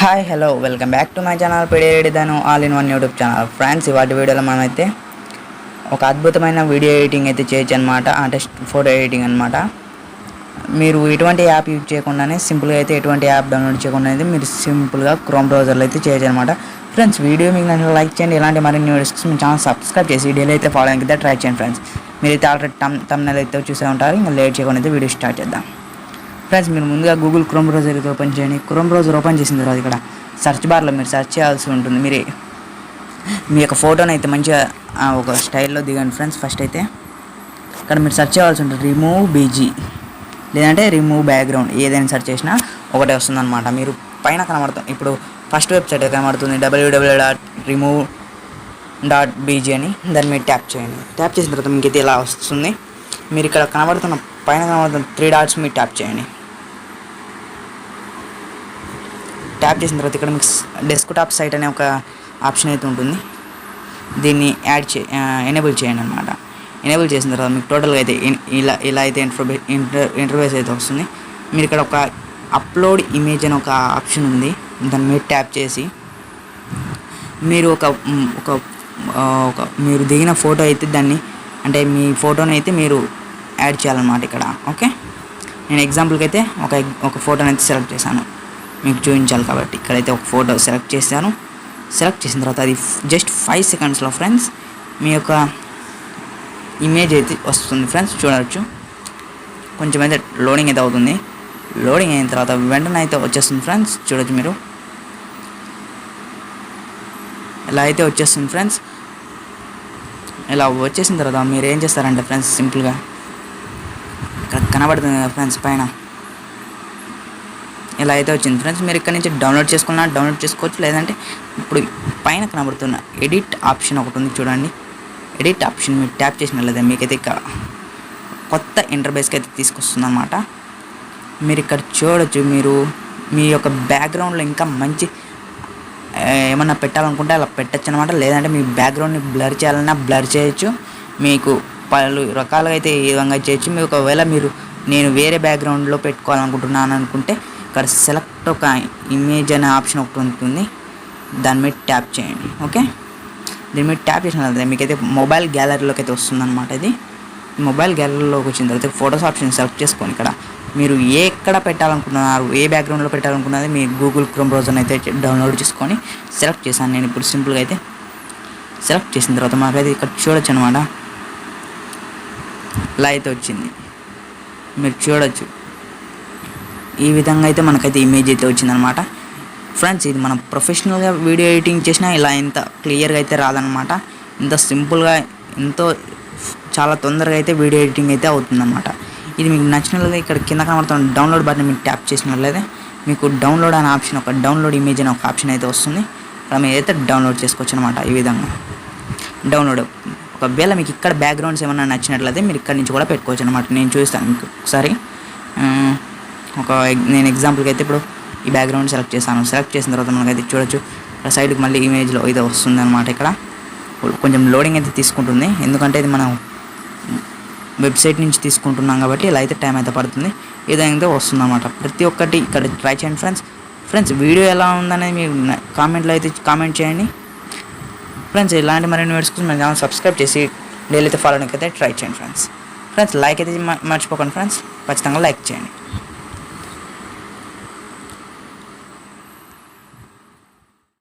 Hi hello welcome back to my channel పిడిఎడిదాను all in one YouTube channel. Friends, ఇవాటి వీడియోలో మనమైతే ఒక అద్భుతమైన వీడియో ఎడిటింగ్ అయితే చేయొచ్చు అనమాట. అంటే ఫోటో ఎడిటింగ్ అనమాట. మీరు ఎటువంటి యాప్ యూజ్ చేయకుండానే సింపుల్గా అయితే ఎటువంటి యాప్ డౌన్లోడ్ చేయకుండా అయితే మీరు సింపుల్గా క్రోమ్ బ్రౌజర్లో అయితే చేయొచ్చు అనమాట. ఫ్రెండ్స్, వీడియో మీకు నన్ను లైక్ చేయండి. ఇలాంటి మరిన్ని వీడియోస్ మీ ఛానల్ సబ్స్క్రైబ్ చేసి డైలీ అయితే ఫాలో అయితే ట్రై చేయండి. ఫ్రెండ్స్, మీరైతే ఆల్రెడీ తమ్నెల్ అయితే చూసే ఉంటారు. ఇంకా లేట్ చేయకుండా అయితే వీడియో స్టార్ట్ చేద్దాం. ఫ్రెండ్స్, మీరు ముందుగా గూగుల్ క్రోమ్ బ్రౌజర్ అయితే ఓపెన్ చేయండి. క్రోమ్ బ్రౌజర్ ఓపెన్ చేసిన తర్వాత ఇక్కడ సెర్చ్ బార్లో మీరు సెర్చ్ చేయాల్సి ఉంటుంది. మీ యొక్క ఫోటోని అయితే మంచిగా ఒక స్టైల్లో దిగండి. ఫ్రెండ్స్, ఫస్ట్ అయితే ఇక్కడ మీరు సెర్చ్ చేయాల్సి ఉంటుంది రిమూవ్ బీజీ లేదంటే రిమూవ్ బ్యాక్గ్రౌండ్. ఏదైనా సెర్చ్ చేసినా ఒకటే వస్తుంది అనమాట. మీరు పైన కనబడుతుంది, ఇప్పుడు ఫస్ట్ వెబ్సైట్ కనబడుతుంది www.remove.bg అని. దాన్ని మీరు ట్యాప్ చేయండి. ట్యాప్ చేసిన తర్వాత మీకు అయితే ఇలా వస్తుంది. మీరు ఇక్కడ పైన కనబడుతున్న 3 డాట్స్ మీరు ట్యాప్ చేయండి. ట్యాప్ చేసిన తర్వాత ఇక్కడ మీకు డెస్క్టాప్ సైట్ అనే ఒక ఆప్షన్ అయితే ఉంటుంది. దీన్ని ఎనేబుల్ చేయండి అనమాట. ఎనేబుల్ చేసిన తర్వాత మీకు టోటల్గా అయితే ఇలా అయితే ఇంటర్ఫేస్ అయితే వస్తుంది. మీరు ఇక్కడ ఒక అప్లోడ్ ఇమేజ్ అని ఒక ఆప్షన్ ఉంది. దాన్ని మీరు ట్యాప్ చేసి మీరు మీరు దిగిన ఫోటో అయితే దాన్ని అంటే మీ ఫోటోని అయితే మీరు యాడ్ చేయాలన్నమాట ఇక్కడ. ఓకే, నేను ఎగ్జాంపుల్కి అయితే ఒక ఫోటోని అయితే సెలెక్ట్ చేశాను, మీకు చూపించాలి కాబట్టి. ఇక్కడైతే ఒక ఫోటో సెలెక్ట్ చేశాను. సెలెక్ట్ చేసిన తర్వాత అది జస్ట్ 5 సెకండ్స్లో ఫ్రెండ్స్ మీ యొక్క ఇమేజ్ అయితే వస్తుంది. ఫ్రెండ్స్, చూడవచ్చు. కొంచెం అయితే లోడింగ్ అయితే అవుతుంది. లోడింగ్ అయిన తర్వాత వెంటనే అయితే వచ్చేస్తుంది. ఫ్రెండ్స్, చూడవచ్చు. మీరు ఇలా అయితే వచ్చేస్తుంది. ఫ్రెండ్స్, ఇలా వచ్చేసిన తర్వాత మీరు ఏం చేస్తారంటే ఫ్రెండ్స్, సింపుల్గా ఇక్కడ కనబడుతుంది కదా ఫ్రెండ్స్ పైన ఇలా అయితే వచ్చింది. ఫ్రెండ్స్, మీరు ఇక్కడ నుంచి డౌన్లోడ్ చేసుకోవచ్చు. లేదంటే ఇప్పుడు పైన కనబడుతున్న ఎడిట్ ఆప్షన్ ఒకటి ఉంది, చూడండి. ఎడిట్ ఆప్షన్ మీరు ట్యాప్ చేసినట్లయితే మీకైతే ఇక్కడ కొత్త ఇంటర్ఫేస్కి అయితే తీసుకొస్తుంది అనమాట. మీరు ఇక్కడ చూడవచ్చు. మీరు మీ యొక్క బ్యాక్గ్రౌండ్లో ఇంకా మంచి ఏమన్నా పెట్టాలనుకుంటే అలా పెట్టచ్చు అనమాట. లేదంటే మీ బ్యాక్గ్రౌండ్ని బ్లర్ చేయాలన్నా బ్లర్ చేయొచ్చు. మీకు పలు రకాలుగా అయితే ఈ విధంగా చేయొచ్చు. మీకు ఒకవేళ నేను వేరే బ్యాక్గ్రౌండ్లో పెట్టుకోవాలనుకుంటున్నాను అనుకుంటే ఇక్కడ సెలెక్ట్ ఒక ఇమేజ్ అనే ఆప్షన్ ఒకటి ఉంటుంది. దాని మీద ట్యాప్ చేయండి. ఓకే, దీని మీద ట్యాప్ చేసిన తర్వాత మీకైతే మొబైల్ గ్యాలరీలోకి అయితే వస్తుందన్నమాట. ఇది మొబైల్ గ్యాలరీలోకి వచ్చిన తర్వాత ఫొటోస్ ఆప్షన్ సెలెక్ట్ చేసుకొని ఇక్కడ మీరు ఎక్కడ పెట్టాలనుకుంటున్నారు, ఏ బ్యాక్గ్రౌండ్లో పెట్టాలనుకున్నది మీ గూగుల్ క్రోమ్ బ్రౌజర్ని అయితే డౌన్లోడ్ చేసుకొని సెలెక్ట్ చేశాను. నేను ఇప్పుడు సింపుల్గా అయితే సెలెక్ట్ చేసిన తర్వాత మాకైతే ఇక్కడ చూడొచ్చు అనమాట. ఇలా అయితే వచ్చింది, మీరు చూడొచ్చు. ఈ విధంగా అయితే మనకైతే ఇమేజ్ అయితే వచ్చిందనమాట. ఫ్రెండ్స్, ఇది మనం ప్రొఫెషనల్గా వీడియో ఎడిటింగ్ చేసినా ఇలా ఇంత క్లియర్గా అయితే రాదనమాట. ఇంత సింపుల్గా చాలా తొందరగా అయితే వీడియో ఎడిటింగ్ అయితే అవుతుందన్నమాట. ఇది మీకు నచ్చినట్లయితే ఇక్కడ కింద కనబడుతున్న డౌన్లోడ్ బటన్ మీరు ట్యాప్ చేసినట్లయితే మీకు డౌన్లోడ్ అనే ఆప్షన్, ఒక డౌన్లోడ్ ఇమేజ్ అనే ఒక ఆప్షన్ అయితే వస్తుంది. అక్కడ మీరు అయితే డౌన్లోడ్ చేసుకోవచ్చు అనమాట. ఈ విధంగా డౌన్లోడ్. ఒకవేళ మీకు ఇక్కడ బ్యాక్గ్రౌండ్స్ ఏమన్నా నచ్చినట్లయితే మీరు ఇక్కడ నుంచి కూడా పెట్టుకోవచ్చు అనమాట. నేను చూస్తాను మీకు ఒకసారి. నేను ఎగ్జాంపుల్కి అయితే ఇప్పుడు ఈ బ్యాక్గ్రౌండ్ సెలెక్ట్ చేశాను. సెలెక్ట్ చేసిన తర్వాత మనకైతే చూడొచ్చు ఇక్కడ సైడ్కి మళ్ళీ ఇమేజ్లో ఇది వస్తుంది అనమాట. ఇక్కడ కొంచెం లోడింగ్ అయితే తీసుకుంటుంది, ఎందుకంటే ఇది మనం వెబ్సైట్ నుంచి తీసుకుంటున్నాం కాబట్టి ఇలా అయితే టైం అయితే పడుతుంది. ఇదైతే వస్తుంది అనమాట. ప్రతి ఒక్కటి ఇక్కడ ట్రై చేయండి. ఫ్రెండ్స్, వీడియో ఎలా ఉందనేది మీరు కామెంట్లో అయితే కామెంట్ చేయండి. ఫ్రెండ్స్, ఇలాంటి మరిన్ని వీడియోస్ కోసం మన ఛానల్ సబ్స్క్రైబ్ చేసి డైలీ అయితే ఫాలోనికి అయితే ట్రై చేయండి. ఫ్రెండ్స్, లైక్ అయితే మర్చిపోకండి. ఫ్రెండ్స్, ఖచ్చితంగా లైక్ చేయండి.